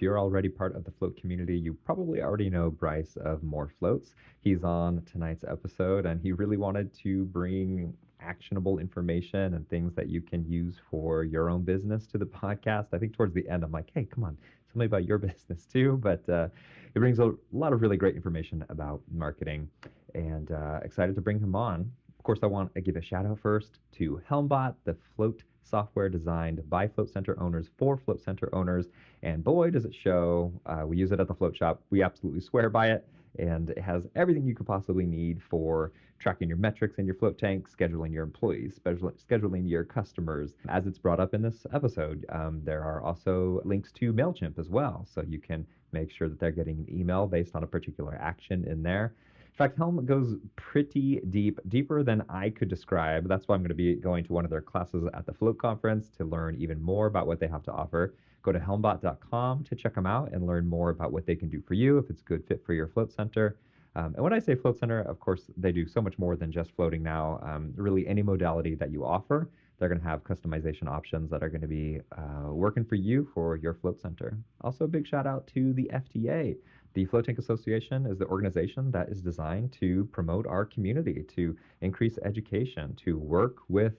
you're already part of the float community, you probably already know Bryce of More Floats. He's on tonight's episode, and he really wanted to bring actionable information and things that you can use for your own business to the podcast. I think towards the end, I'm like, hey, come on, tell me about your business too. But it brings a lot of really great information about marketing, and excited to bring him on. Of course, I want to give a shout out first to Helmbot, the float software designed by Float Center owners for Float Center owners. And boy, does it show. We use it at the float shop. We absolutely swear by it. And it has everything you could possibly need for tracking your metrics in your float tank, scheduling your employees, scheduling your customers. As it's brought up in this episode, there are also links to MailChimp as well. So you can make sure that they're getting an email based on a particular action in there. In fact, Helm goes pretty deep, deeper than I could describe. That's why I'm going to be going to one of their classes at the Float Conference to learn even more about what they have to offer. Go to helmbot.com to check them out and learn more about what they can do for you if it's a good fit for your float center. And when I say float center, of course, they do so much more than just floating now. Really, any modality that you offer, they're going to have customization options that are going to be working for you for your float center. Also, a big shout out to the FTA. The Float Tank Association is the organization that is designed to promote our community, to increase education, to work with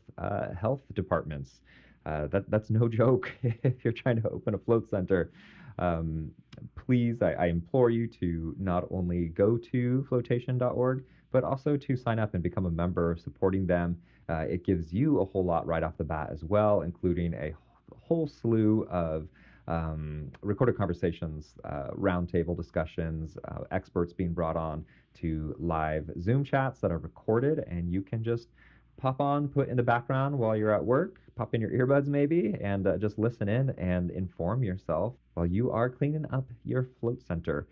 health departments. That's no joke if you're trying to open a float center. Please, I implore you to not only go to flotation.org, but also to sign up and become a member, supporting them. It gives you a whole lot right off the bat as well, including a whole slew of recorded conversations, roundtable discussions, experts being brought on to live Zoom chats that are recorded, and you can just pop on, put in the background while you're at work, pop in your earbuds maybe, and just listen in and inform yourself while you are cleaning up your float center.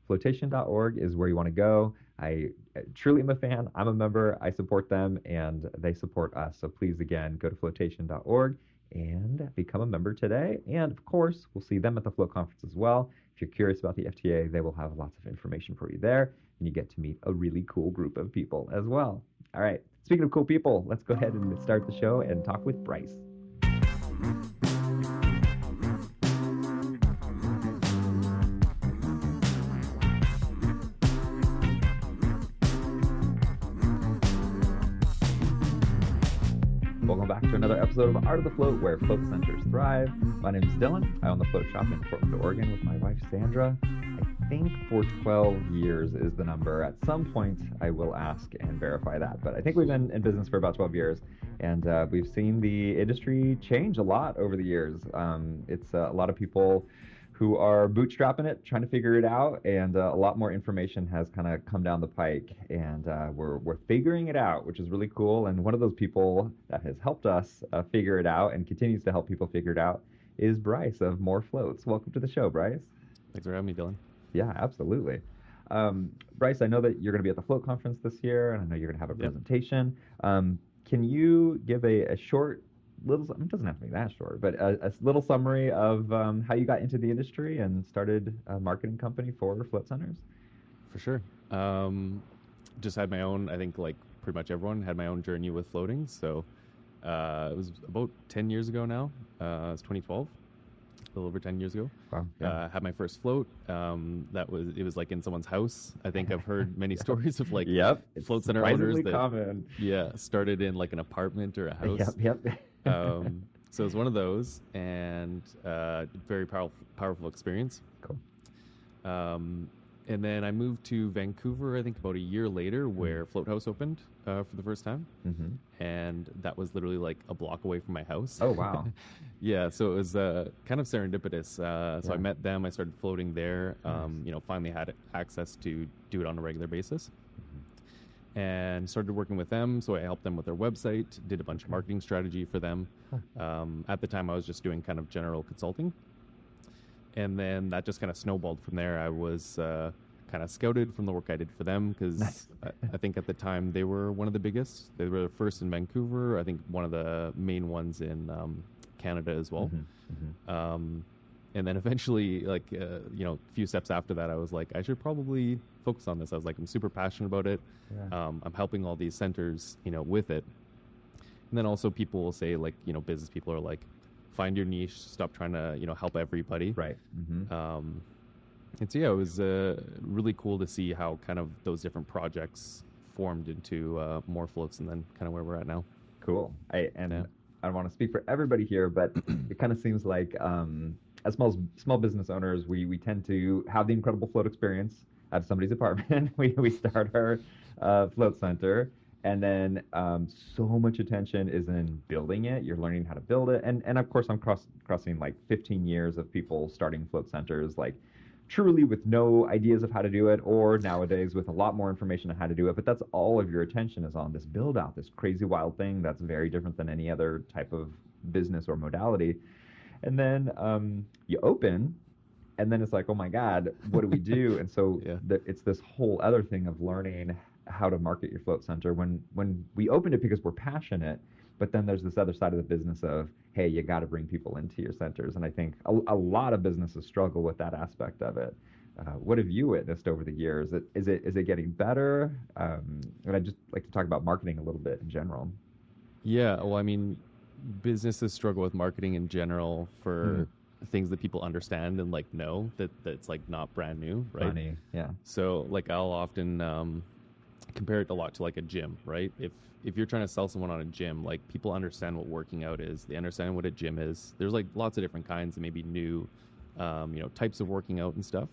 Flotation.org is where you want to go. I truly am a fan. I'm a member. I support them, and they support us. So please, again, go to flotation.org and become a member today. And of course, we'll see them at the Float Conference as well. If you're curious about the FTA, they will have lots of information for you there, and you get to meet a really cool group of people as well. All right, speaking of cool people, let's go ahead and start the show and talk with Bryce. Welcome back to another episode of Art of the Float, where float centers thrive. My name is Dylan. I own the float shop in Portland, Oregon with my wife, Sandra. I think for 12 years is the number. At some point, I will ask and verify that. But I think we've been in business for about 12 years, and we've seen the industry change a lot over the years. It's a lot of people who are bootstrapping it, trying to figure it out, and a lot more information has kind of come down the pike, and we're figuring it out, which is really cool. And one of those people that has helped us figure it out and continues to help people figure it out is Bryce of More Floats. Welcome to the show, Bryce. Thanks for having me, Dylan. Yeah, absolutely. Bryce, I know that you're going to be at the Float Conference this year, and I know you're going to have a presentation. Can you give a short little, it doesn't have to be that short, but a little summary of how you got into the industry and started a marketing company for float centers? For sure. Just had my own, I think like pretty much everyone had my own journey with floating. So it was about 10 years ago now. It was 2012, a little over 10 years ago. Wow. Yeah. Had my first float. It was like in someone's house. I think I've heard many stories of like float center owners that common. Started in like an apartment or a house. Yep. So it was one of those, and very powerful experience. Cool. And then I moved to Vancouver, I think about a year later, where Float House opened for the first time. Mm-hmm. And that was literally like a block away from my house. Oh, wow. Yeah, so it was kind of serendipitous. So I met them, I started floating there, finally had access to do it on a regular basis. And started working with them. So I helped them with their website, did a bunch of marketing strategy for them. At the time, I was just doing kind of general consulting. And then that just kind of snowballed from there. I was kind of scouted from the work I did for them because I think at the time they were one of the biggest. They were the first in Vancouver. I think one of the main ones in Canada as well. And then eventually, like, a few steps after that, I was like, I should probably focus on this. I was like, I'm super passionate about it. Yeah. I'm helping all these centers, with it. And then also people will say, like, business people are like, find your niche, stop trying to, help everybody. Right. Um, and so yeah, it was really cool to see how kind of those different projects formed into more floats, and then kind of where we're at now. Cool. Yeah. I don't want to speak for everybody here, but it kind of seems like as small business owners, we tend to have the incredible float experience at somebody's apartment. We start our float center, and then so much attention is in building it. You're learning how to build it, and of course, I'm crossing like 15 years of people starting float centers, like truly with no ideas of how to do it, or nowadays with a lot more information on how to do it. But that's all of your attention is on this build out, this crazy wild thing that's very different than any other type of business or modality. And then you open, and then it's like, oh my God, what do we do? And so Yeah. it's this whole other thing of learning how to market your float center. When we opened it because we're passionate, but then there's this other side of the business of, hey, you got to bring people into your centers. And I think a lot of businesses struggle with that aspect of it. What have you witnessed over the years? Is it getting better? And I'd just like to talk about marketing a little bit in general. Yeah. Well, I mean, businesses struggle with marketing in general Hmm. for things that people understand and like know that's like not brand new, right? Funny, yeah. So like I'll often compare it a lot to like a gym, right? If you're trying to sell someone on a gym, like people understand what working out is, they understand what a gym is. There's like lots of different kinds and maybe new, types of working out and stuff.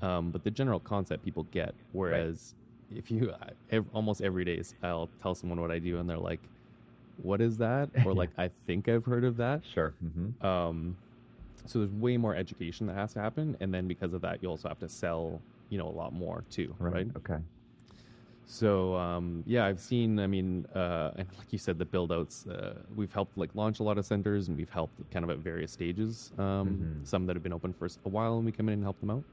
Hmm. But the general concept people get. Right. Whereas if you almost every day I'll tell someone what I do and they're like, "What is that?" Or Yeah. like, "I think I've heard of that." Sure. Hmm. Um, so there's way more education that has to happen, and then because of that, you also have to sell, a lot more too, Right. right? Okay. So yeah, I've seen. I mean, and like you said, the build outs. We've helped like launch a lot of centers, and we've helped kind of at various stages. Hmm. Some that have been open for a while, and we come in and help them out.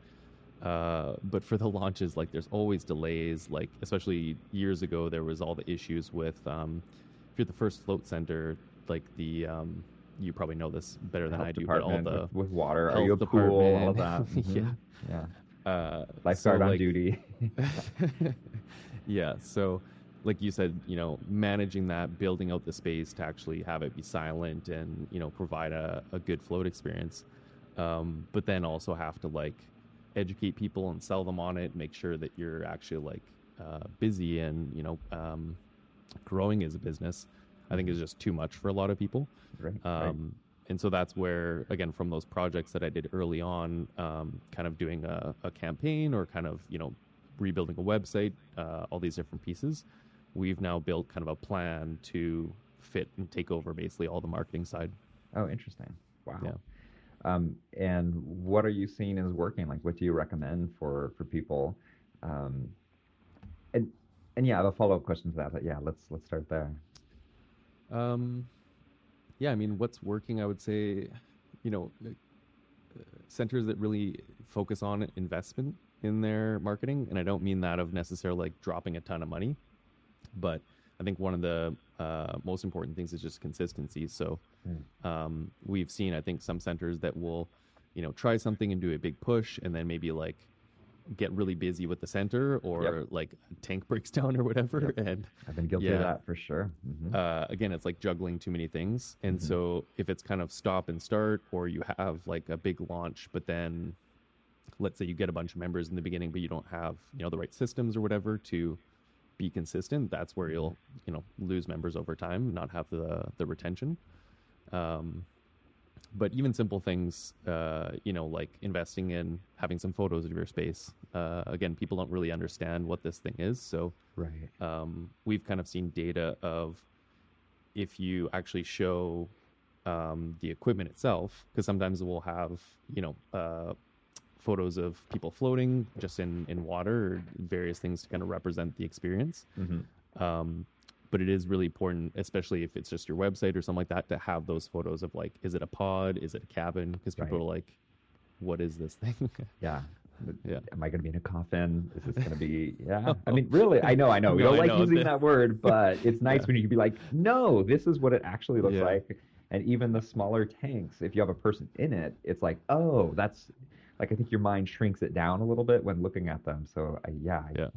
But for the launches, like there's always delays. Like especially years ago, there was all the issues with if you're the first float center, like the you probably know this better The than I health do, but all department the with water. Are you health a pool? All of department, that. yeah. Hmm. Yeah. So Lifeguard on like duty. yeah, so like you said, managing that, building out the space to actually have it be silent and, provide a good float experience. But then also have to like educate people and sell them on it, make sure that you're actually like busy and, growing as a business, I think is Hmm. just too much for a lot of people. Right. Right. Um, and so that's where, again, from those projects that I did early on, kind of doing a campaign or kind of, rebuilding a website, all these different pieces, we've now built kind of a plan to fit and take over basically all the marketing side. Oh, interesting. Yeah. Wow. And what are you seeing as working? Like, what do you recommend for people? Um, and and yeah, I have a follow-up question to that. But yeah, let's start there. Um, yeah, I mean, what's working, I would say, you know, centers that really focus on investment in their marketing. And I don't mean that of necessarily like dropping a ton of money, but I think one of the most important things is just consistency. So Mm. we've seen, I think, some centers that will, try something and do a big push, and then maybe like get really busy with the center, Yep. or like a tank breaks down or whatever. Yep. And I've been guilty of yeah, that for sure. Hmm. again, it's like juggling too many things. And Hmm. so if it's kind of stop and start, or you have like a big launch, but then let's say you get a bunch of members in the beginning, but you don't have, the right systems or whatever to be consistent, that's where Hmm. you'll, lose members over time, not have the retention. Um, but even simple things, like investing in having some photos of your space. Again, people don't really understand what this thing is. So Right. we've kind of seen data of if you actually show the equipment itself, because sometimes we'll have, photos of people floating just in water or various things to kind of represent the experience. Hmm. Um, but it is really important, especially if it's just your website or something like that, to have those photos of like, is it a pod? Is it a cabin? Because people Right. are like, what is this thing? Yeah. Yeah. Am I going to be in a coffin? Is this going to be, yeah. I mean, really, I know. We No, don't I like know. using that word, but it's nice Yeah. when you can be like, no, this is what it actually looks Yeah. like. And even the smaller tanks, if you have a person in it, it's like, oh, that's like, I think your mind shrinks it down a little bit when looking at them. So, yeah, I'm Yeah.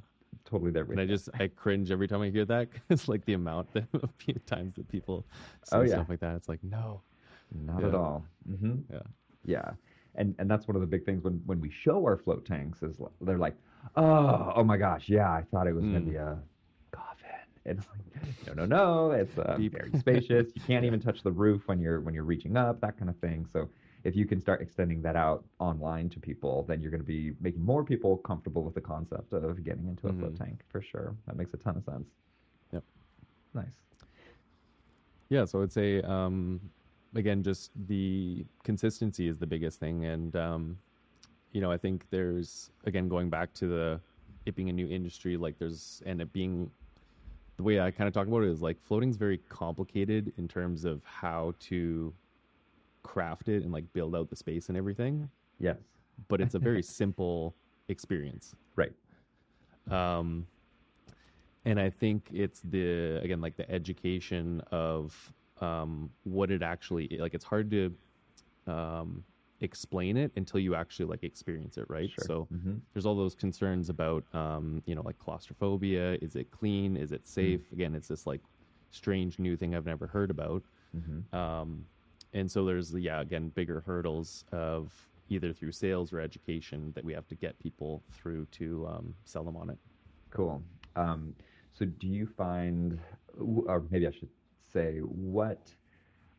totally there And with you. I cringe every time I hear that because like the amount of times that people Oh, say yeah. stuff like that. It's like, no. Not at Yeah, all. yeah. Yeah. And that's one of the big things when we show our float tanks is they're like, oh my gosh, yeah, I thought it was gonna Mm. be a coffin. It's like, no, it's Deep. very spacious. You can't Yeah. even touch the roof when you're reaching up, that kind of thing. So if you can start extending that out online to people, then you're going to be making more people comfortable with the concept of getting into a float Hmm. tank for sure. That makes a ton of sense. Yep. Nice. Yeah. So I'd say, again, just the consistency is the biggest thing, and I think there's again going back to the it being a new industry, like there's and it being the way I kind of talk about it is like floating's very complicated in terms of how to craft it and like build out the space and everything, Yes. but it's a very simple experience. Right. Um, and I think it's the again like the education of what it actually like. It's hard to um, explain it until you actually like experience it, right? Sure. So Mm-hmm. there's all those concerns about like claustrophobia. Is it clean? Is it Mm. safe? Again, it's this like strange new thing I've never heard about. Mm-hmm. Um, and so there's yeah again bigger hurdles of either through sales or education that we have to get people through to sell them on it. Cool. So do you find, or maybe I should say, what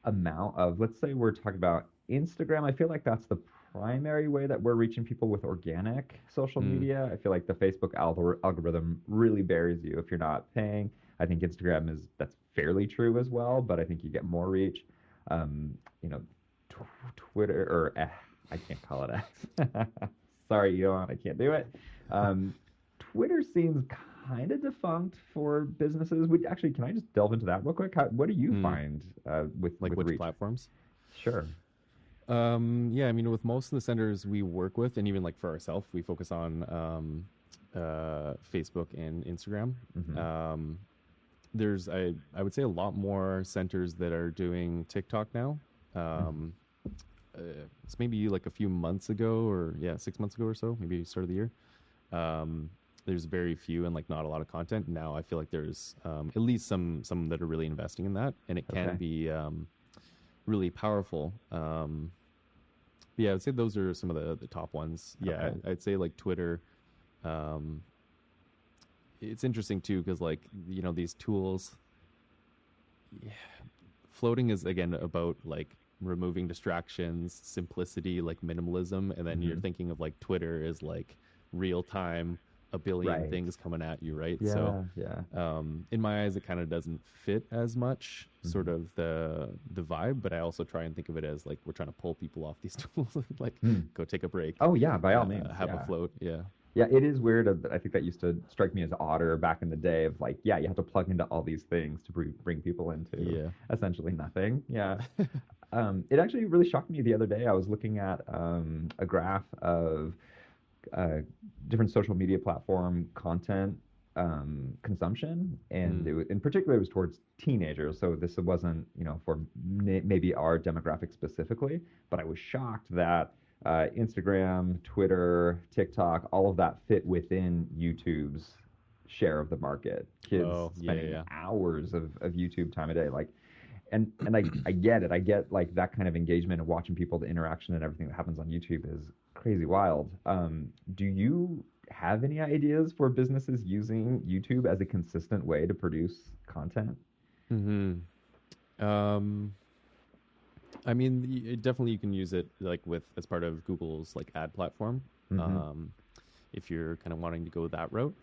amount of, let's say we're talking about Instagram, I feel like that's the primary way that we're reaching people with organic social Mm. media. I feel like the Facebook algorithm really buries you if you're not paying. I think Instagram is that's fairly true as well, but I think you get more reach. Um, you know, Twitter or I can't call it X. Sorry, Elon, I can't do it. Um, Twitter seems kind of defunct for businesses. Would actually, can I just delve into that real quick? What do you Mm. find Like with which reach? platforms? Sure. Yeah, I mean, with most of the centers we work with, and even like for ourselves, we focus on Facebook and Instagram. Hmm. Um, there's I would say a lot more centers that are doing TikTok now. Hmm. Um, it's maybe like a few months ago, or yeah, 6 months ago or so, maybe start of the year. Um, there's very few and like not a lot of content. Now I feel like there's at least some that are really investing in that, and it can Okay. be really powerful. Yeah, I'd say those are some of the top ones. Yeah, Okay. I'd say like Twitter. Um, it's interesting too because like these tools, yeah, floating is again about like removing distractions, simplicity, like minimalism, and then you're Hmm. thinking of like Twitter is like real time, a billion Right. things coming at you, right? So Yeah. Yeah. in my eyes, it kind of doesn't fit as much, sort Hmm. of the vibe. But I also try and think of it as like we're trying to pull people off these tools, like Hmm. go take a break, Oh yeah, by all means. have a Yeah. float. Yeah. Yeah, it is weird. I think that used to strike me as odder back in the day of like, yeah, you have to plug into all these things to bring people into Yeah. essentially nothing. Yeah. It actually really shocked me the other day. I was looking at a graph of uh, different social media platform content consumption, and Mm. in particular, it was towards teenagers. So this wasn't, for maybe our demographic specifically, but I was shocked that Instagram, Twitter, TikTok, all of that fit within YouTube's share of the market. Kids Oh yeah, spending yeah. hours of YouTube time a day, like and I get it. I get like that kind of engagement and watching people, the interaction and everything that happens on YouTube is crazy wild. Do you have any ideas for businesses using YouTube as a consistent way to produce content? Hmm. Um, I mean, definitely you can use it like with as part of Google's like ad platform. Mm-hmm. Um, if you're kind of wanting to go that route.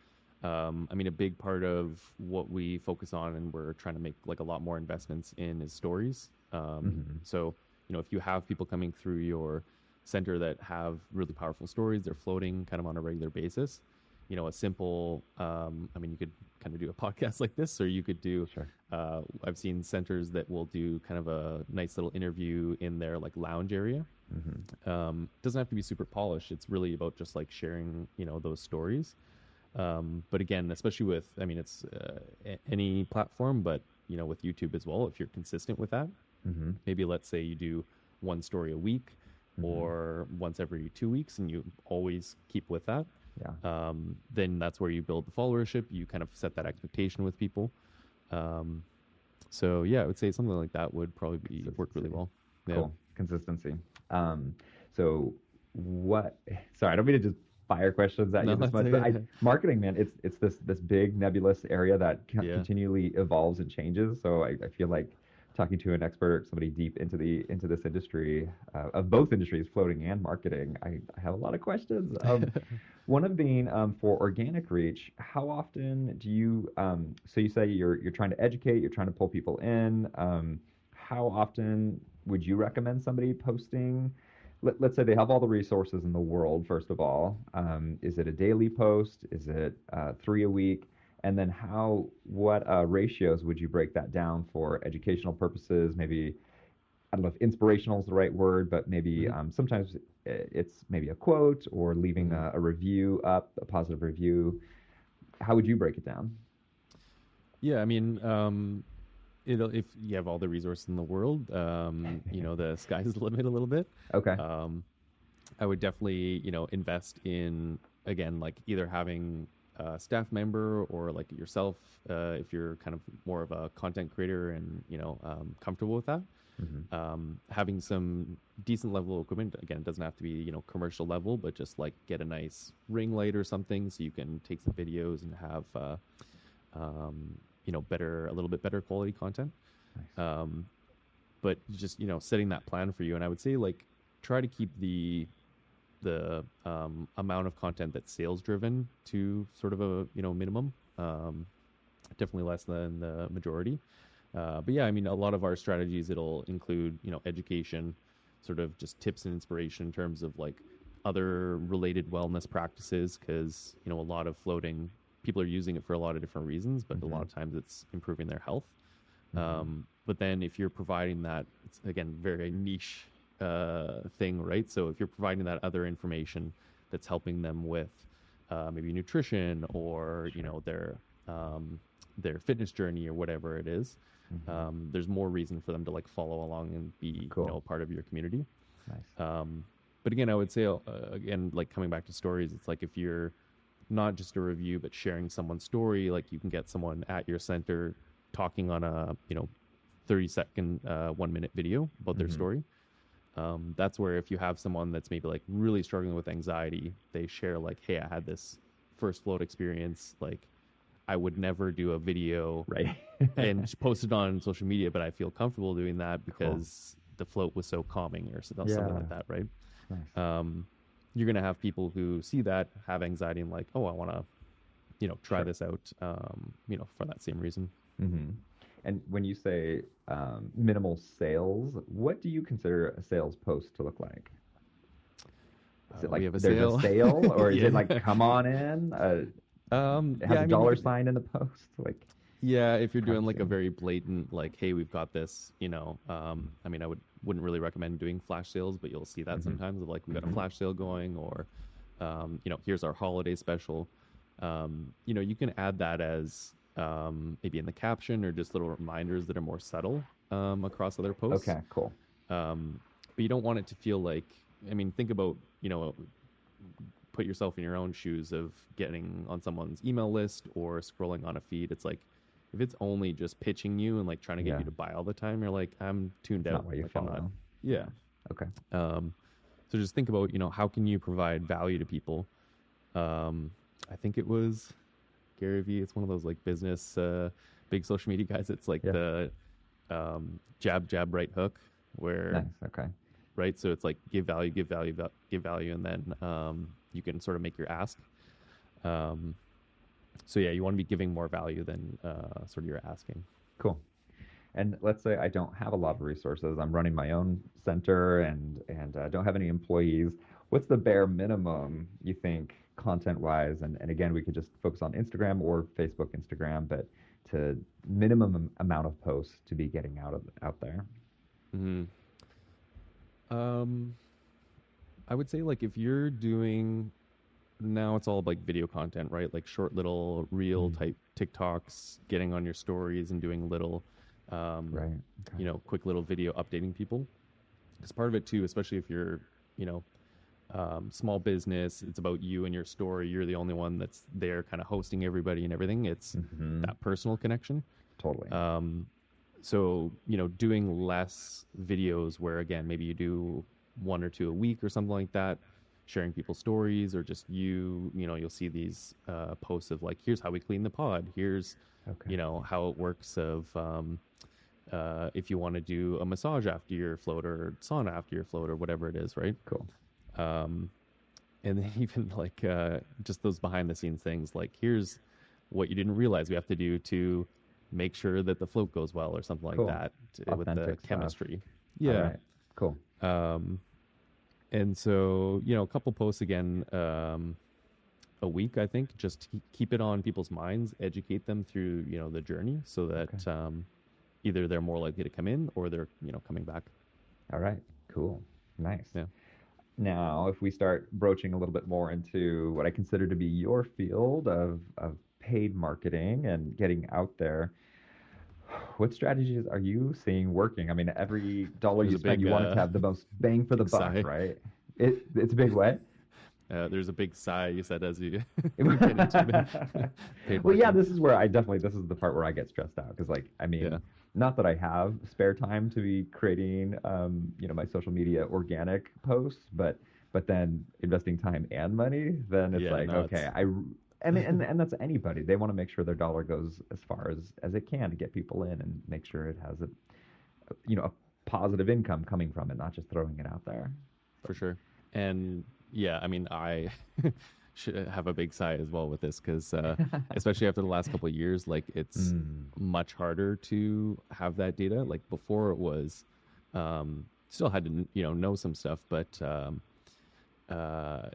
I mean, a big part of what we focus on and we're trying to make like a lot more investments in is stories. Mm-hmm. So, if you have people coming through your center that have really powerful stories, they're floating kind of on a regular basis. A simple, I mean, you could kind of do a podcast like this, or you could do, Sure. I've seen centers that will do kind of a nice little interview in their like lounge area. Mm-hmm. Doesn't have to be super polished. It's really about just like sharing, those stories. But again, especially with, I mean, it's any platform, but with YouTube as well. If you're consistent with that, Mm-hmm. maybe let's say you do one story a week Mm-hmm. or once every 2 weeks, and you always keep with that. Yeah. Then that's where you build the followership. You kind of set that expectation with people. Um, so yeah, I would say something like that would probably be work really Consistency. well. Yeah. Cool. Consistency. Um, so what, sorry, I don't mean to just fire questions at you No, this that's much, but okay. marketing, man, it's this big nebulous area that Yeah. continually evolves and changes. So I feel like talking to an expert, somebody deep into this industry, of both industries, floating and marketing, I have a lot of questions. One of being, for organic reach, how often do you, so you say you're trying to educate, you're trying to pull people in. How often would you recommend somebody posting? Let's say they have all the resources in the world, first of all. Is it a daily post? Is it three a week? And then what ratios would you break that down for educational purposes? Maybe, I don't know if inspirational is the right word, but maybe, Hmm. sometimes it's maybe a quote or leaving Hmm. a review up, a positive review. How would you break it down? Yeah, I mean, if you have all the resources in the world, the sky's the limit a little bit. Okay. Um, I would definitely, invest in, again, like either having a staff member or like yourself, if you're kind of more of a content creator and, comfortable with that. Hmm. Having some decent level of equipment. Again, it doesn't have to be, commercial level, but just like get a nice ring light or something so you can take some videos and have, um, a little bit better quality content. Nice. Um, but just, setting that plan for you. And I would say like try to keep the amount of content that's sales driven to sort of a, minimum. Definitely less than the majority. But yeah, I mean, a lot of our strategies, it'll include, education, sort of just tips and inspiration in terms of like other related wellness practices, because, a lot of floating, people are using it for a lot of different reasons, but a lot Hmm. of times it's improving their health. Hmm. But then if you're providing that, it's again, very niche thing, right? So if you're providing that other information that's helping them with maybe nutrition or, Sure. um, their fitness journey or whatever it is, Hmm. there's more reason for them to like follow along and be, Cool. a part of your community. Nice. Um, but again, I would say, again, like coming back to stories, it's like if you're not just a review, but sharing someone's story, like you can get someone at your center talking on a, 30-second, 1 minute video about their Hmm. story. That's where if you have someone that's maybe like really struggling with anxiety, they share like, hey, I had this first float experience. Like, I would never do a video Right. and just post it on social media, but I feel comfortable doing that Cool. because the float was so calming or something Yeah. like that, right? Nice. Um, you're gonna have people who see that, have anxiety, and like, oh, I want to, try Sure. this out, for that same reason. Hmm. And when you say, minimal sales, what do you consider a sales post to look like? Is it We like have a there's a sale. sale, or is it Yeah. like come on in? It Yeah, has a I mean, dollar sign in the post. Like, yeah, if you're how do doing you like see a them? very blatant, like, hey, we've got this, I mean, wouldn't really recommend doing flash sales, but you'll see that Hmm. sometimes of like, we've got a Hmm. flash sale going, or, here's our holiday special. You can add that as maybe in the caption or just little reminders that are more subtle across other posts. Okay, cool. But you don't want it to feel like, I mean, think about, put yourself in your own shoes of getting on someone's email list or scrolling on a feed. It's like if it's only just pitching you and like trying to get Yeah, you to buy all the time, you're like, I'm tuned it's not out. what you Like I'm not. follow. Yeah. Yeah. Okay. Um, so just think about, how can you provide value to people? Um, I think it was Gary Vee. It's one of those like business, big social media guys. It's like Yeah. the jab, jab, right hook, where Nice. Okay. right. So it's like give value, give value, give value, and then you can sort of make your ask. Um, so yeah, you want to be giving more value than sort of you're asking. Cool. And let's say I don't have a lot of resources. I'm running my own center and don't have any employees. What's the bare minimum you think content wise? And again, we could just focus on Instagram or Facebook, Instagram, but to minimum amount of posts to be getting out there. Hmm. Um, I would say like if you're doing now, it's all like video content, right? Like short little reel Mm. type TikToks, getting on your stories and doing little, um, Right. Okay. quick little video updating people. Because part of it too, especially if you're, you know, small business, it's about you and your story. You're the only one that's there, kind of hosting everybody and everything. It's Hmm. that personal connection. Totally. Um, So, doing less videos where, again, maybe you do one or two a week or something like that, sharing people's stories, or just you'll see these posts of like, here's how we clean the pod. Here's, Okay. how it works of if you want to do a massage after your float or sauna after your float or whatever it is, right? Cool. Um, and then even like just those behind the scenes things, like here's what you didn't realize we have to do to make sure that the float goes well or something like Cool. that with the Authentic stuff. chemistry. All Yeah. right. Cool. Um, and so, a couple posts again a week, I think, just to keep it on people's minds, educate them through, the journey so Okay. that either they're more likely to come in or they're, coming back. All right. Cool. Nice. Yeah. Now, if we start broaching a little bit more into what I consider to be your field of paid marketing and getting out there, what strategies are you seeing working? I mean, every dollar There's you a spend, big, you want it to have the most bang for the big buck, sigh. right? It's a big what? There's a big sigh you said as you get into paid Well, yeah, marketing. this is where I definitely this is the part where I get stressed out because, like, I Yeah, mean, not that I have spare time to be creating, my social media organic posts, but then investing time and money, then it's yeah, like, no, okay, it's I mean, and that's anybody. They want to make sure their dollar goes as far as it can to get people in and make sure it has a positive income coming from it, not just throwing it out there. So, for sure. And yeah, I mean, I should have a big sigh as well with this because, especially after the last couple of years, like it's mm, much harder to have that data. Like before, it was still had to know some stuff, but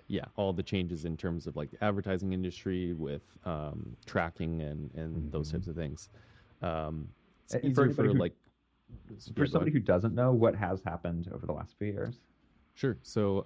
yeah, all the changes in terms of like the advertising industry with tracking and those mhm. types of things. It's And for easier anybody for who like, for yeah, go ahead. somebody who doesn't know what has happened over the last few years. Sure. So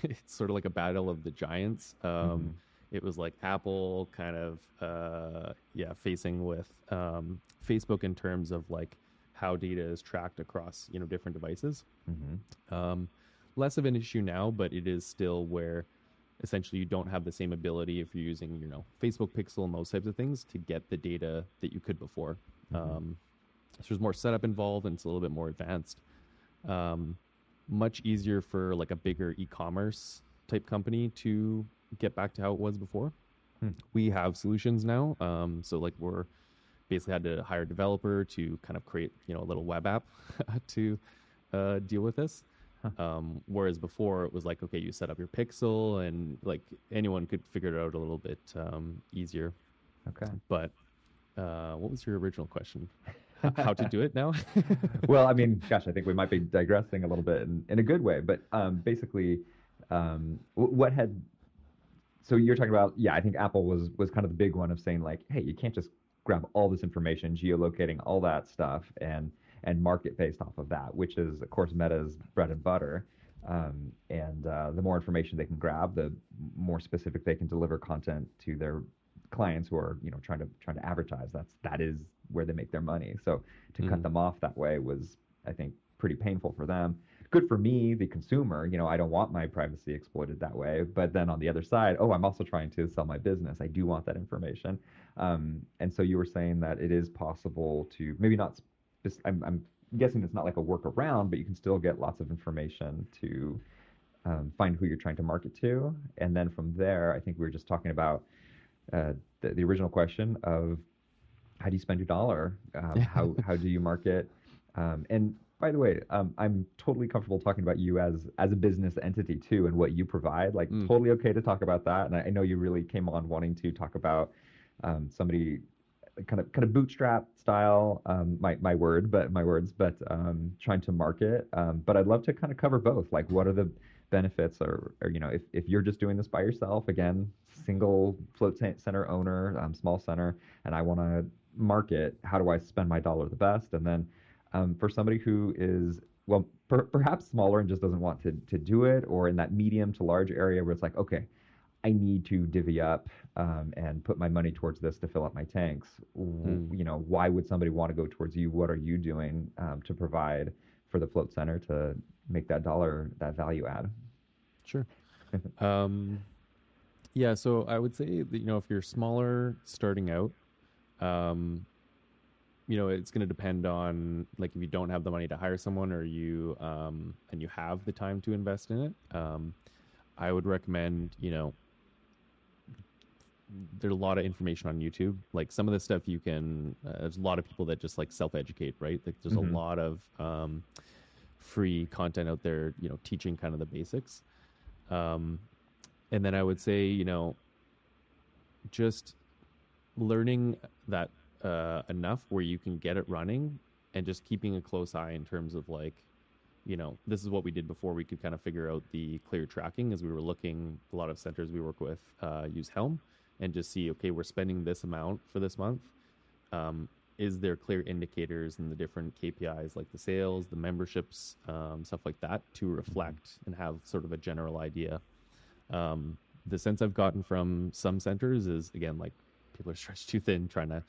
it's sort of like a battle of the giants. Hmm. It was like Apple kind of yeah, facing with Facebook in terms of like how data is tracked across different devices. Hmm. Um, Less of an issue now, but it is still where essentially you don't have the same ability if you're using Facebook Pixel and those types of things to get the data that you could before. Hmm. So there's more setup involved and it's a little bit more advanced. Um, Much easier for like a bigger e-commerce type company to get back to how it was before. Hmm. We have solutions now, so like we're basically had to hire a developer to kind of create a little web app to deal with this. Huh. Whereas before it was like, okay, you set up your pixel and like anyone could figure it out a little bit easier. Okay. But what was your original question? How to do it now? Well, I mean, gosh, I think we might be digressing a little bit in a good way, but basically, what had so you're talking about, yeah, I think Apple was kind of the big one of saying like, hey, you can't just grab all this information, geolocating all that stuff, and market based off of that, which is of course Meta's bread and butter. And the more information they can grab, the more specific they can deliver content to their clients who are trying to advertise. That is where they make their money. So to cut Mm, them off that way was, I think, pretty painful for them. Good for me, the consumer. I don't want my privacy exploited that way. But then on the other side, oh, I'm also trying to sell my business. I do want that information. And so you were saying that it is possible to maybe not. I'm guessing it's not like a workaround, but you can still get lots of information to find who you're trying to market to. And then from there, I think we were just talking about the original question of how do you spend your dollar? How do you market? And by the way, I'm totally comfortable talking about you as a business entity too, and what you provide. Like mm, totally okay to talk about that. And I know you really came on wanting to talk about somebody kind of bootstrap style. My words, but trying to market. But I'd love to kind of cover both. Like, what are the benefits, or if you're just doing this by yourself, again, single float center owner, small center, and I want to market, how do I spend my dollar the best? And then for somebody who is, well, perhaps smaller and just doesn't want to do it, or in that medium to large area where it's like, okay, I need to divvy up and put my money towards this to fill up my tanks. mm. Why would somebody want to go towards you? What are you doing to provide for the float center to make that dollar, that value add? Sure. Um, yeah, so I would say that, if you're smaller starting out, um, it's going to depend on like if you don't have the money to hire someone or you and you have the time to invest in it. I would recommend, there's a lot of information on YouTube. Like some of the stuff you can, there's a lot of people that just like self-educate, right? Like there's a Hmm. lot of free content out there, teaching kind of the basics. Um, and then I would say, just learning that enough where you can get it running and just keeping a close eye in terms of like, this is what we did before we could kind of figure out the clear tracking as we were looking, a lot of centers we work with use Helm and just see, okay, we're spending this amount for this month. Um, is there clear indicators in the different KPIs like the sales, the memberships, stuff like that to Hmm. reflect and have sort of a general idea. Um, the sense I've gotten from some centers is again like people are stretched too thin trying to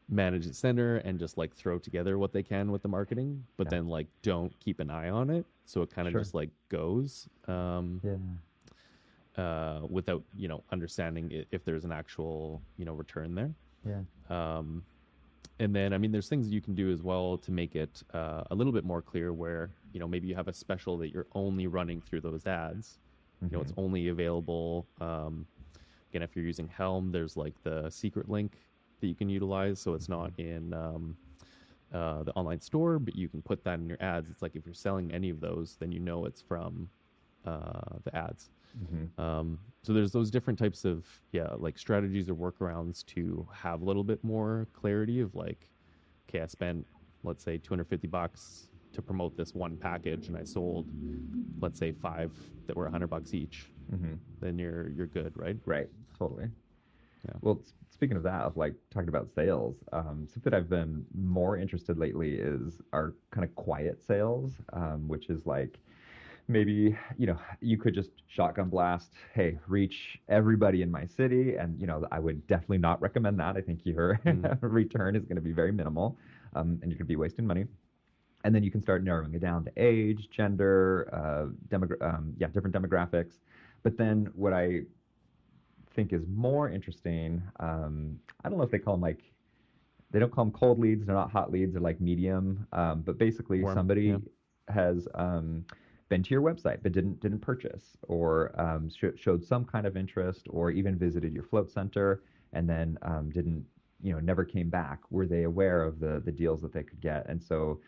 manage the center and just like throw together what they can with the marketing, but Yeah, then like don't keep an eye on it, so it kind of sure. just like goes Yeah, without understanding if there's an actual return there. yeah. Um, and then I mean, there's things you can do as well to make it a little bit more clear where maybe you have a special that you're only running through those ads. It's Hmm. only available. Again, if you're using Helm, there's like the secret link that you can utilize, so it's not Hmm. in the online store, but you can put that in your ads. It's like if you're selling any of those, then it's from the ads. Hmm. So there's those different types of like strategies or workarounds to have a little bit more clarity of like, okay, I spent let's say $250 to promote this one package, and I sold let's say five that were $100 each. Hmm. Then you're good, right? Right, totally. Yeah. Well, speaking of that, of like talking about sales, something I've been more interested lately is our kind of quiet sales, which is like maybe, you could just shotgun blast, hey, reach everybody in my city. And, I would definitely not recommend that. I think your Mm, return is going to be very minimal, and you could be wasting money. And then you can start narrowing it down to age, gender, yeah, different demographics. But then what I think is more interesting, I don't know if they call them like, they don't call them cold leads. They're not hot leads. They're like medium. But basically, warm. Yeah. somebody has been to your website but didn't purchase, or showed some kind of interest, or even visited your float center and then didn't, never came back. Were they aware of the deals that they could get? And so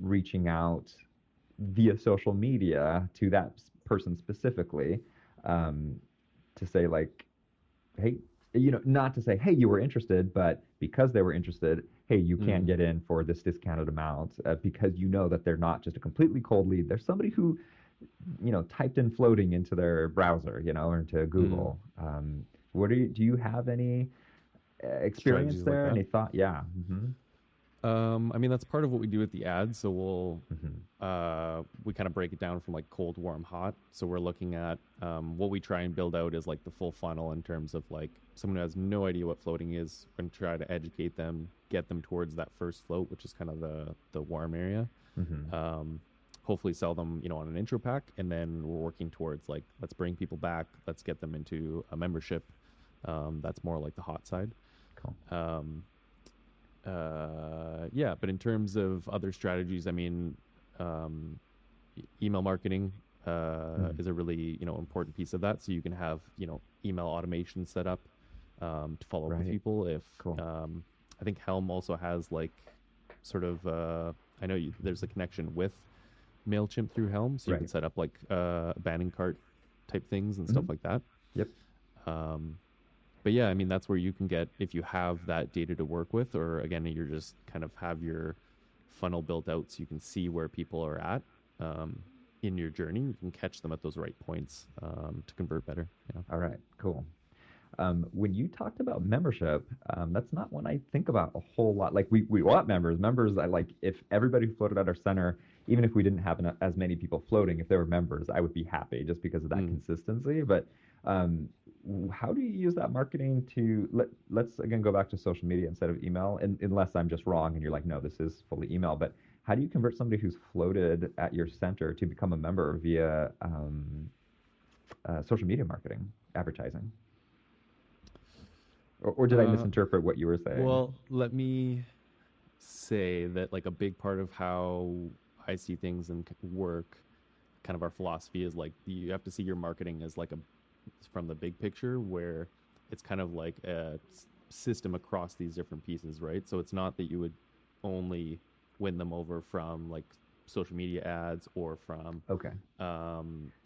reaching out via social media to that person specifically, um, to say like, hey, not to say, hey, you were interested, but because they were interested, hey, you can't Mm, get in for this discounted amount, because that they're not just a completely cold lead. They're somebody who, typed in floating into their browser, or into mm. Google. Do you have any experience Strategies like there? that. Any thought? Yeah. Hmm. I mean, that's part of what we do with the ads. So Hmm. we kind of break it down from like cold, warm, hot. So we're looking at what we try and build out is like the full funnel in terms of like someone who has no idea what floating is, and try to educate them, get them towards that first float, which is kind of the warm area. Hmm. Um, hopefully sell them, on an intro pack, and then we're working towards like let's bring people back, let's get them into a membership. That's more like the hot side. Cool. Um, yeah, but in terms of other strategies, I mean, um, email marketing Mm. is a really important piece of that. So you can have email automation set up to follow up with Right. people. If Cool. I think Helm also has like sort of I know there's a connection with Mailchimp through Helm, so you can Right. set up like banning cart type things and stuff Hmm. like that. Yep. Um, but yeah, I mean that's where you can get if you have that data to work with, or again you're just kind of have your funnel built out so you can see where people are at um, in your journey. You can catch them at those right points to convert better. Yeah. All right. Cool. When you talked about membership, that's not one I think about a whole lot. Like we want members. Members, I like if everybody who floated at our center, even if we didn't have as many people floating, if they were members, I would be happy just because of that Mm. consistency. But um, how do you use that marketing to let's again go back to social media instead of email, and, unless I'm just wrong and you're like, no, this is fully email. But how do you convert somebody who's floated at your center to become a member via social media marketing, advertising? Or did I Uh, misinterpret what you were saying? well, let me say that like a big part of how I see things and work, kind of our philosophy is like you have to see your marketing as like a from the big picture where it's kind of like a system across these different pieces, right? So it's not that you would only win them over from like social media ads or from Okay.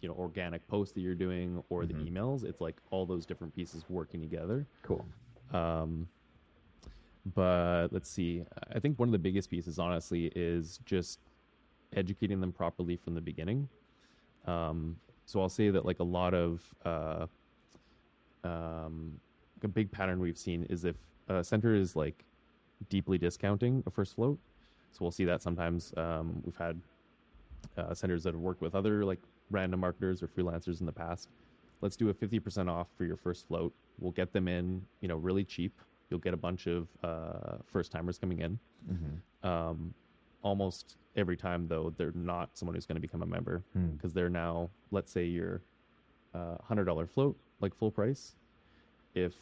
organic posts that you're doing or the Hmm. emails. It's like all those different pieces working together. Cool. Um, but let's see. I think one of the biggest pieces, honestly, is just educating them properly from the beginning. Um, so I'll say that like a lot of um, a big pattern we've seen is if a center is like deeply discounting a first float. So we'll see that sometimes. We've had centers that have worked with other like random marketers or freelancers in the past. Let's do a 50% off for your first float. We'll get them in, really cheap. You'll get a bunch of first timers coming in. Hmm. Um, Almost every time, though, they're not someone who's going to become a member Hmm. because they're now, let's say, your $100 float, like full price. If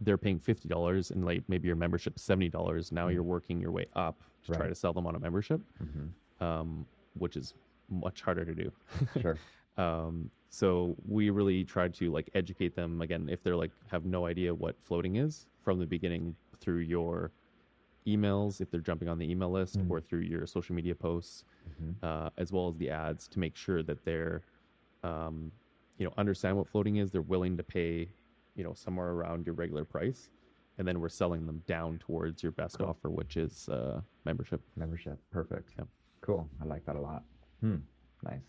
they're paying $50 and like maybe your membership's $70, now Hmm. you're working your way up to try Right. to sell them on a membership, Hmm. which is much harder to do. Sure. So we really try to like educate them again if they're like have no idea what floating is from the beginning through your emails, if they're jumping on the email list, Hmm. or through your social media posts, Hmm. as well as the ads to make sure that they're, um, understand what floating is. They're willing to pay, somewhere around your regular price. And then we're selling them down towards your best Cool. offer, which is membership. Membership. Perfect. Yeah. Cool. I like that a lot. Hmm. Nice.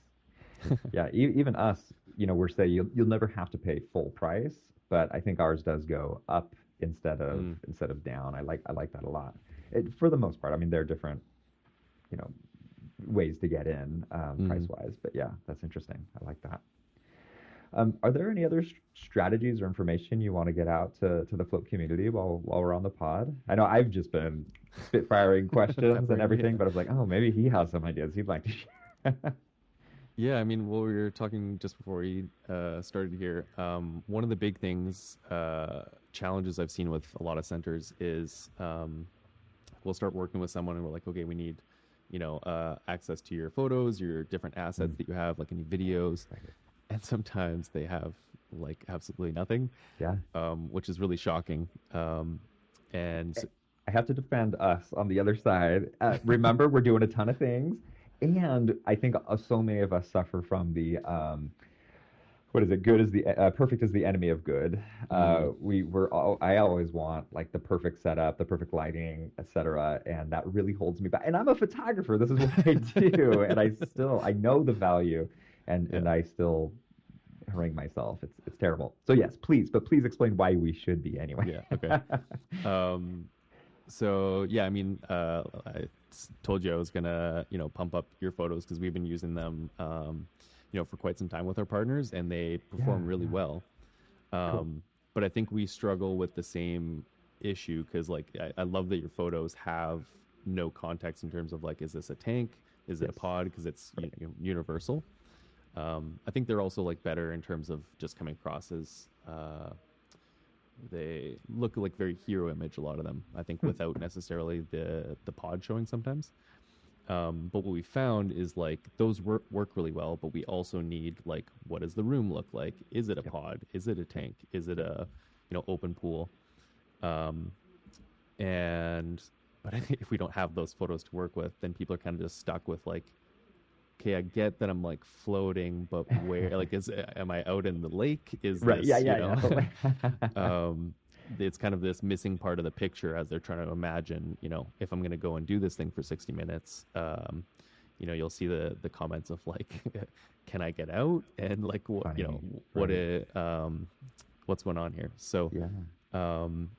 Yeah, even us, we're saying you'll never have to pay full price, but I think ours does go up Mm, instead of down. I like that a lot. For the most part, I mean, there are different, you know, ways to get in price mm. wise, but yeah, that's interesting. I like that. Are there any other strategies or information you want to get out to the float community while we're on the pod? I know I've just been spitfiring questions and Peppering, everything, yeah. but I was like, oh, maybe he has some ideas he'd like to share. Yeah, I mean, what we were talking just before we started here, one of the big things, challenges I've seen with a lot of centers is we'll start working with someone and we're like, okay, we need, access to your photos, your different assets Mm, that you have, like any videos. right. And sometimes they have like absolutely nothing, Yeah. which is really shocking. And I have to defend us on the other side. Remember, we're doing a ton of things, and I think so many of us suffer from the what is it? Good is the perfect is the enemy of good. mm, I always want like the perfect setup, the perfect lighting, etc., and that really holds me back. And I'm a photographer. This is what I do, and I know the value, and yeah, I still harangue myself. It's terrible. So yes, please, but please explain why we should be anyway. yeah, okay. Um, So yeah, I mean, told you I was gonna, pump up your photos because we've been using them, for quite some time with our partners, and they Yeah, perform really yeah, well. cool. But I think we struggle with the same issue because, like, I love that your photos have no context in terms of like, is this a tank? Is it a Yes, pod? Because it's right. universal. I think they're also like better in terms of just coming across as they look like very hero image, a lot of them, I think, Hmm. without necessarily the pod showing sometimes. But what we found is like those work really well, but we also need like what does the room look like? Is it a Yep, pod? Is it a yep, tank? Is it yep. a open pool? Um, and but I think if we don't have those photos to work with, then people are kind of just stuck with like, okay, I get that I'm like floating, but where like is am I out in the lake? Is Right. Yeah, this, yeah, yeah. Totally. um, it's kind of this missing part of the picture as they're trying to imagine, if I'm going to go and do this thing for 60 minutes, you'll see the comments of like, can I get out? And like, what, Funny. what, Right. what's going on here? So, Yeah. um,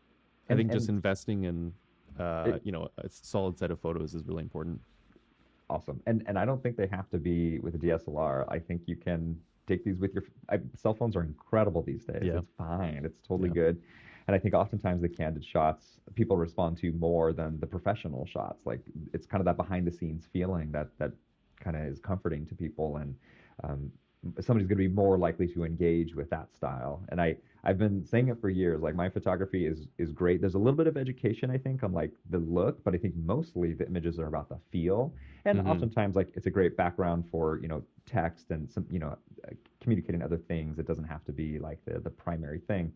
I And think just and investing in, it, a solid set of photos is really important. awesome. And I don't think they have to be with a DSLR. I think you can take these with cell phones are incredible these days. Yeah. It's fine. It's totally Yeah. good. And I think oftentimes the candid shots people respond to more than the professional shots. Like it's kind of that behind the scenes feeling that kind of is comforting to people. And um, somebody's going to be more likely to engage with that style. And I've been saying it for years. Like my photography is great. There's a little bit of education, I think, on like the look, but I think mostly the images are about the feel. And Mm-hmm. oftentimes, like it's a great background for text and some communicating other things. It doesn't have to be like the primary thing,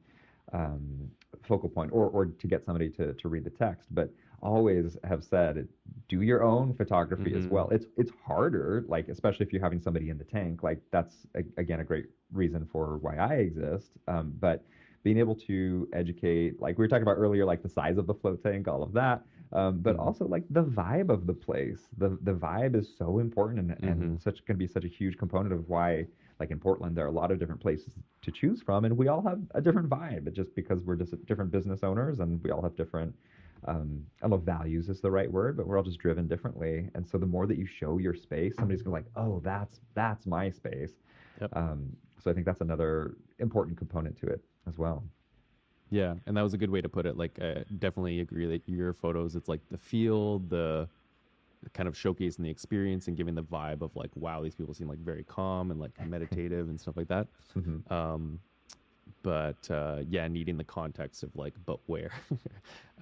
um, focal point, or to get somebody to read the text. But always have said, do your own photography as Mm-hmm. well. It's harder, like especially if you're having somebody in the tank. Like that's again a great reason for why I exist. But being able to educate, like we were talking about earlier, like the size of the float tank, all of that. But Mm-hmm. also like the vibe of the place. The vibe is so important Mm-hmm. and such going to be such a huge component of why, like in Portland, there are a lot of different places to choose from, and we all have a different vibe. Just because we're just different business owners, and we all have different, I don't know if values is the right word, but we're all just driven differently. And so the more that you show your space, somebody's gonna like, oh, that's my space. Yep. So I think that's another important component to it as well. Yeah, and that was a good way to put it. Like, I definitely agree that your photos, it's like the feel, the kind of showcasing the experience and giving the vibe of like, wow, these people seem like very calm and like meditative and stuff like that. Hmm. Um, but yeah, needing the context of like, but where?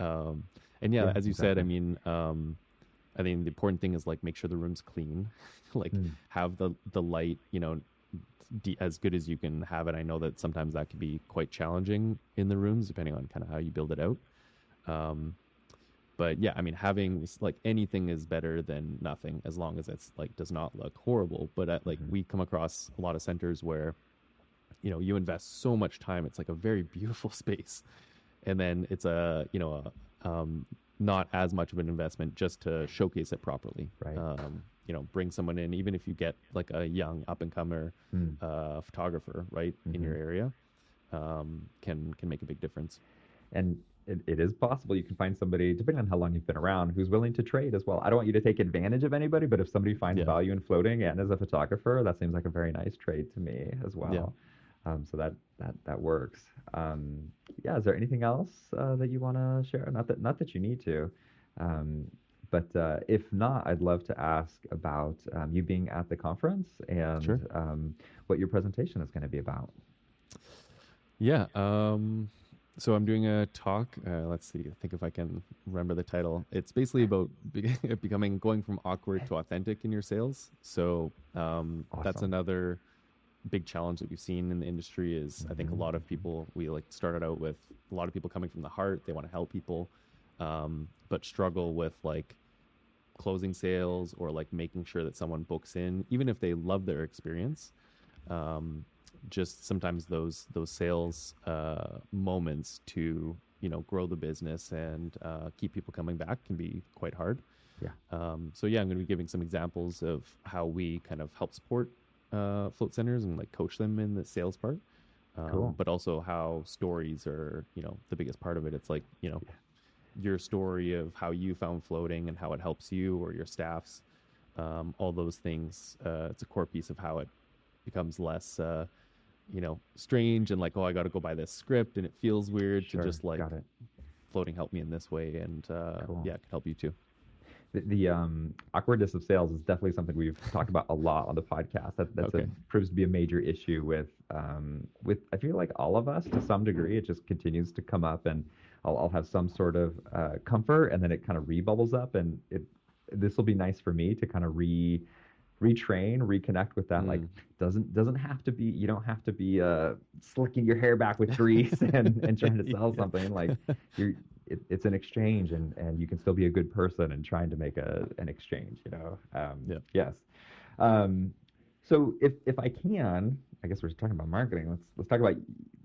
um, and yeah, Yeah, as you said, I exactly. mean, I think the important thing is like make sure the room's clean, like Mm. have the light, as good as you can have it. I know that sometimes that can be quite challenging in the rooms, depending on kind of how you build it out. Um, but yeah, I mean, having like anything is better than nothing as long as it's like does not look horrible. But like Hmm. we come across a lot of centers where you invest so much time. It's like a very beautiful space, and then it's not as much of an investment just to showcase it properly. Right. Bring someone in, even if you get like a young up and comer Mm. photographer, right, in Hmm. your area, can make a big difference. And it is possible you can find somebody, depending on how long you've been around, who's willing to trade as well. I don't want you to take advantage of anybody, but if somebody finds Yeah, value in floating and as a photographer, that seems like a very nice trade to me as yeah. well. So that works. Um, yeah, is there anything else that you want to share? Not that you need to, um, but if not, I'd love to ask about you being at the conference and Sure. what your presentation is going to be about. Yeah. So I'm doing a talk. Let's see. Think if I can remember the title. It's basically about going from awkward to authentic in your sales. So that's Awesome. another big challenge that we've seen in the industry. Is I think a Hmm. lot of people we like started out with a lot of people coming from the heart. They want to help people, but struggle with like closing sales or like making sure that someone books in, even if they love their experience. um, just sometimes those sales moments to grow the business and keep people coming back can be quite hard. Yeah, So yeah, I'm going to be giving some examples of how we kind of help support float centers and like coach them in the sales part, cool. but also how stories are the biggest part of it. It's like your story of how you found floating and how it helps you or your staffs, all those things. It's a core piece of how it becomes less, strange and like, oh, I got to go buy this script and it feels weird to Sure, just like got it. floating help me in this way. And Cool. yeah, it can help you too. The awkwardness of sales is definitely something we've talked about a lot on the podcast. That's a Okay. proves to be a major issue with I feel like all of us to some degree. It just continues to come up, and I'll have some sort of comfort, and then it kind of rebubbles up, and it this will be nice for me to kind of retrain, reconnect with that. Like Mm. doesn't have to be you don't have to be slicking your hair back with grease and trying to sell Yeah. something. Like you're it's an exchange and you can still be a good person and trying to make an exchange, you know. Yeah. Yes. Um, so if I can, I guess we're talking about marketing. Let's talk about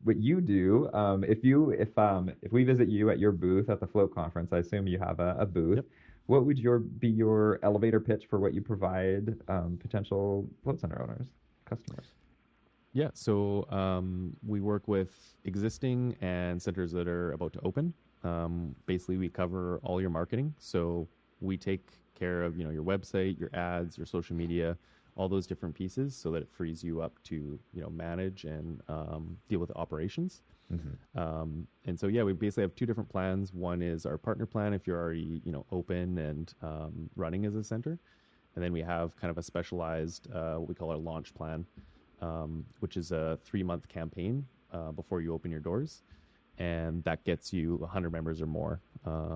what you do. If we visit you at your booth at the Float conference, I assume you have a booth. Yep. What would be your elevator pitch for what you provide potential float center owners, customers? Yeah. So we work with existing and centers that are about to open. Basically, we cover all your marketing. So we take care of your website, your ads, your social media, all those different pieces, so that it frees you up to manage and deal with operations. Hmm. And so yeah, we basically have two different plans. One is our partner plan if you're already open and running as a center, and then we have kind of a specialized what we call our launch plan, which is a 3-month campaign before you open your doors, and that gets you 100 members or more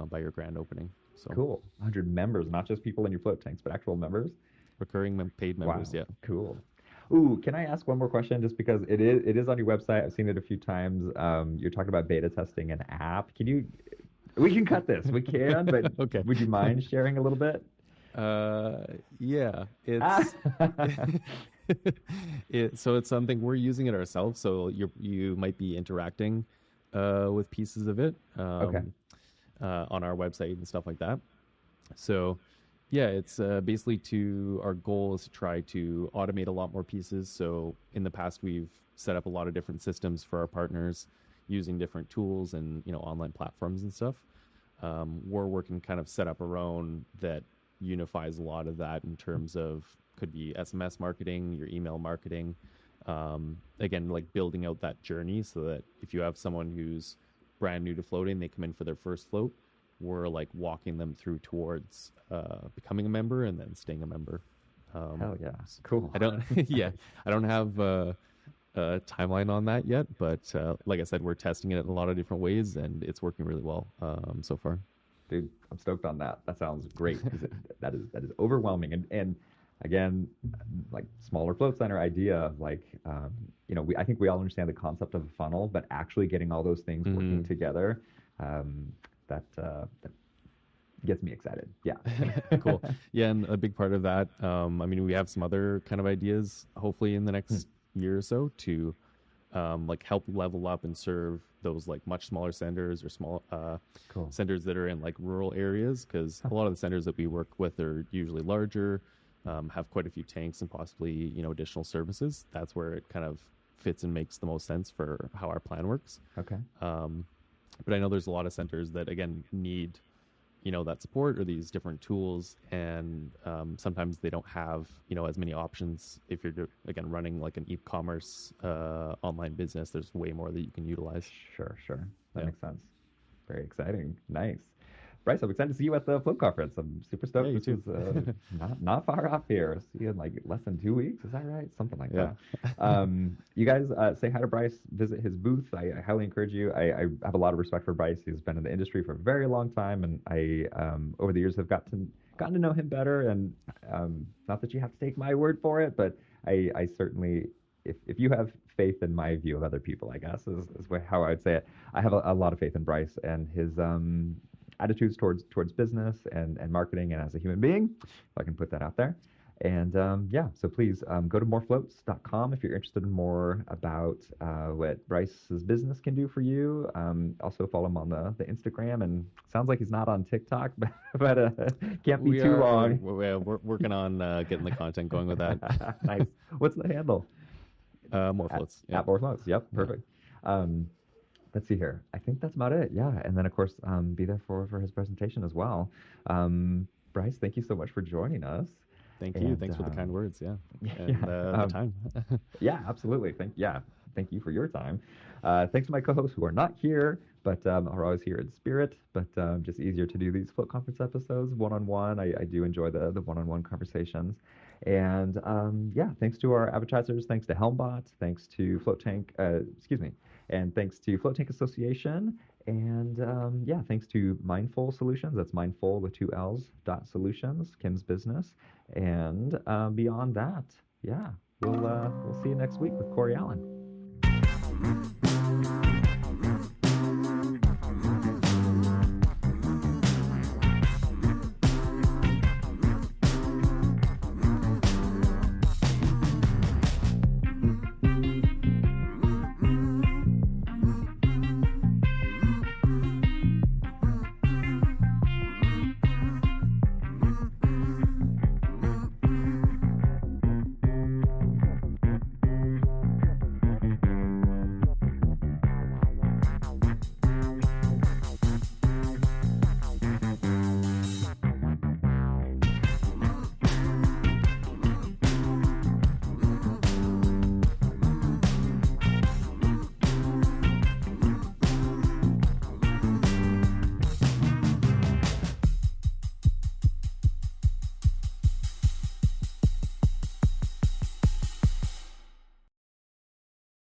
by your grand opening. So Cool. 100 members, not just people in your float tanks, but actual members. recurring paid members, Wow. yeah. Cool. Ooh, can I ask one more question? Just because it is on your website. I've seen it a few times. You're talking about beta testing an app. Can you? We can cut this. We can, but Okay. would you mind sharing a little bit? Uh, yeah, Ah. it's so it's something we're using it ourselves. So you might be interacting with pieces of it Okay. on our website and stuff like that. So yeah, it's basically to our goal is to try to automate a lot more pieces. So in the past, we've set up a lot of different systems for our partners using different tools and online platforms and stuff. We're working kind of set up our own that unifies a lot of that in terms of could be SMS marketing, your email marketing. Again, like building out that journey so that if you have someone who's brand new to floating, they come in for their first float, we're like walking them through towards becoming a member and then staying a member. Hell yeah. Cool. I don't, yeah, I don't have a timeline on that yet, but like I said, we're testing it in a lot of different ways, and it's working really well so far. Dude, I'm stoked on that. That sounds great because that is overwhelming. And again, like smaller float center idea of like I think we all understand the concept of a funnel, but actually getting all those things working Hmm. together, um, that gets me excited. Yeah. Cool. Yeah, and a big part of that, I mean, we have some other kind of ideas, hopefully in the Hmm, next year or so, to like help level up and serve those like much smaller centers or small cool. centers that are in like rural areas, because Huh, a lot of the centers that we work with are usually larger, have quite a few tanks and possibly additional services. That's where it kind of fits and makes the most sense for how our plan works. okay. Um, but I know there's a lot of centers that again need that support or these different tools, and sometimes they don't have as many options. If you're again running like an e-commerce online business, there's way more that you can utilize. Sure, sure. That Yeah, makes sense. Very exciting. Nice. Bryce, I'm excited to see you at the Float Conference. I'm super yeah, stoked. you This too. is not far off here. See you in like less than 2 weeks. Is that right? Something like Yeah. that. You guys say hi to Bryce. Visit his booth. I highly encourage you. I have a lot of respect for Bryce. He's been in the industry for a very long time, and I over the years have gotten to know him better. And not that you have to take my word for it, but I certainly, if you have faith in my view of other people, I guess is how I would say it. I have a lot of faith in Bryce and his attitudes towards business and marketing and as a human being, if I can put that out there. And yeah, so please go to morefloats.com if you're interested in more about what Bryce's business can do for you. Also follow him on the Instagram, and sounds like he's not on TikTok, but can't be We too are long. we're working on getting the content going with that. Nice. What's the handle? More At, floats. Yeah. at More Floats. Yep, Yeah. perfect. Um, let's see here. I think that's about it. Yeah, and then of course, be there for his presentation as well. Bryce, thank you so much for joining us. Thank you. And Thanks for the kind words. Yeah, yeah, and the time. yeah, absolutely. Thank you for your time. Thanks to my co-hosts who are not here, but are always here in spirit. But just easier to do these Float Conference episodes one on one. I do enjoy the one on one conversations. And yeah, thanks to our advertisers. Thanks to Helmbot. Thanks to Float Tank. Excuse me. And thanks to Float Tank Association. And yeah, thanks to Mindful Solutions. That's Mindful with two L's dot solutions, Kim's business. And beyond that, yeah, we'll see you next week with Corey Allen.